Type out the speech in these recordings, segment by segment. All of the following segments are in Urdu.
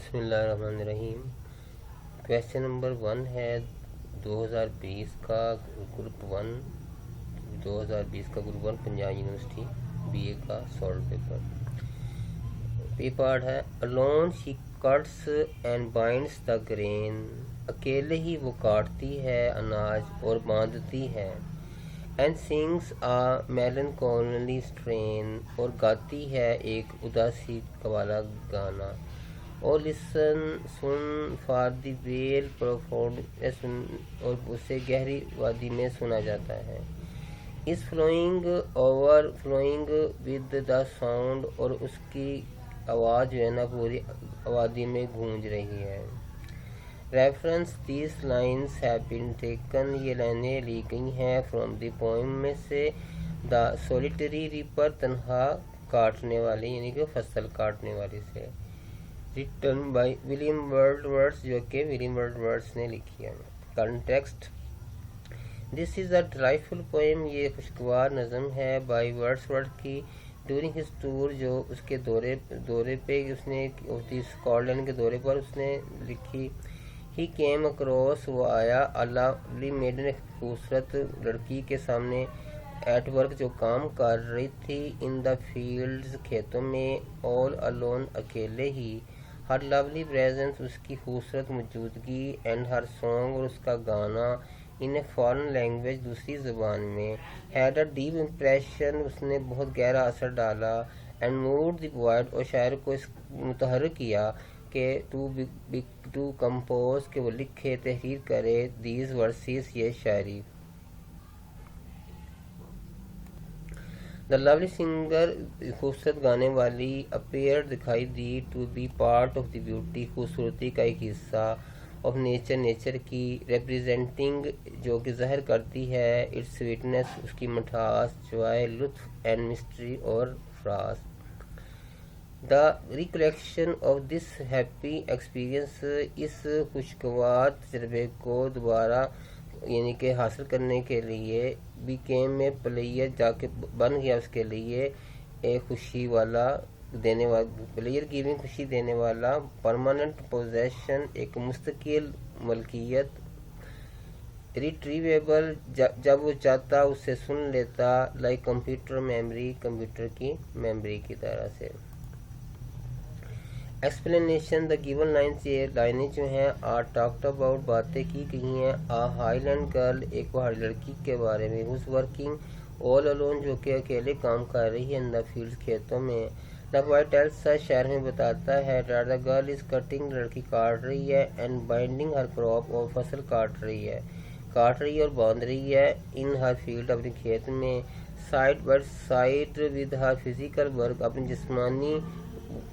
بسم اللہ الرحمن الرحیم۔ کویسچن نمبر 1 ہے 2020 کا گروپ 1 پنجاب یونیورسٹی بی اے کا سالو پیپر۔ یہ پارٹ ہے alone she cuts and binds the grain، اکیلے ہی وہ کاٹتی ہے اناج اور باندھتی ہے، and sings a melancholy strain، اور گاتی ہے ایک اداسی والا گانا، اور listen sun for the vale profound، اور اسے گہری وادی میں سنا جاتا ہے، is flowing over flowing with the sound، اور اس کی آواز جو ہے نا پوری وادی میں گونج رہی ہے۔ Reference these lines have been taken، یہ لائنیں لی گئی ہیں from the poem میں سے the solitary reaper، تنہا کاٹنے والی یعنی کہ فصل کاٹنے والی سے، written by ولیم ورڈز، جو کہ ولیم ورڈز نے لکھی ہے۔ Context this is a delightful poem، یہ خوشگوار نظم ہے by Wordsworth کی during his tour، جو اس کے دورے پہ اس نے اسکاٹ لینڈ کے دورے پر اس نے لکھی۔ He came across، وہ آیا a lovely maiden، ایک خوبصورت لڑکی کے سامنے at work، جو کام کر رہی تھی in the fields، کھیتوں میں all alone، اکیلے ہی her lovely presence، اس کی خوبصورت موجودگی and her song، اور اس کا گانا in a foreign language، دوسری زبان میں had a deep impression، اس نے بہت گہرا اثر ڈالا and moved the poet، اور شاعر کو اس متحرک کیا کہ to compose، کہ وہ لکھے تحریر کرے these verses، یہ شاعری۔ The lovely singer، خوبصورت گانے والی appeared، دکھائی دی to be part of the beauty، خوبصورتی کا ایک حصہ of nature، نیچر کی representing، جو کہ ظاہر کرتی ہے its sweetness، اس کی مٹھاس، joy، لطف and mystery، اور راز۔ The recollection of this happy experience، اس خوشگوار تجربے کو دوبارہ یعنی کہ حاصل کرنے کے لیے became a player، جا کے بن گیا اس کے لیے ایک خوشی والا دینے والا پلیئر گیونگ، خوشی دینے والا permanent possession، ایک مستقل ملکیت retrievable، جب وہ چاہتا اسے سن لیتا like computer memory، کمپیوٹر کی میموری کی طرح سے۔ ایکسپلینیشن the given lines، یہ لائنیں جو ہیں are talked about، باتیں کی گئی ہیں a highland girl، ایک پہاڑی لڑکی کے بارے میں who's working all alone، جو کہ اکیلے کام کر رہی ہے in the fields، کھیتوں میں۔ the poet tells us، شاعر میں بتاتا ہے that the girl is cutting، لڑکی کاٹ رہی ہے and binding her crop، اور فصل کاٹ رہی ہے اور باندھ رہی ہے in her field، اپنے کھیت میں side by side with her physical work، اپنی جسمانی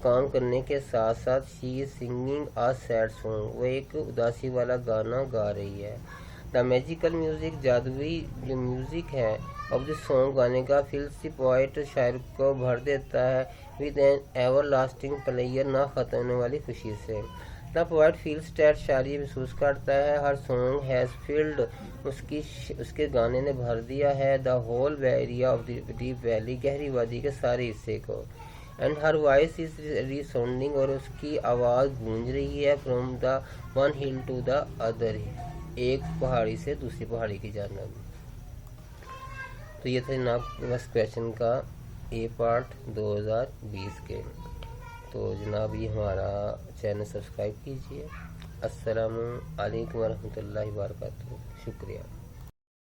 کام کرنے کے ساتھ ساتھ she is singing a sad song، وہ ایک اداسی والا گانا گا رہی ہے۔ the magical music، جادوئی جو میوزک ہے of the song، گانے کا fills the poet، شاعر کو بھر دیتا ہے with an everlasting pleasure، نہ ختم ہونے والی خوشی سے۔ the poet feels that، شاعر یہ محسوس کرتا ہے her song has filled، اس کے گانے نے بھر دیا ہے the whole area of the deep valley، گہری وادی کے سارے حصے کو and her voice is resounding، اور اس کی آواز گونج رہی ہے from the one hill to the other، ایک پہاڑی سے دوسری پہاڑی کی جانب۔ تو یہ تھا جناب بس کویشچن کا اے پارٹ 2020 کے۔ تو جناب یہ ہمارا چینل سبسکرائب کیجیے۔ السلام علیکم ورحمۃ اللہ وبرکاتہ، شکریہ۔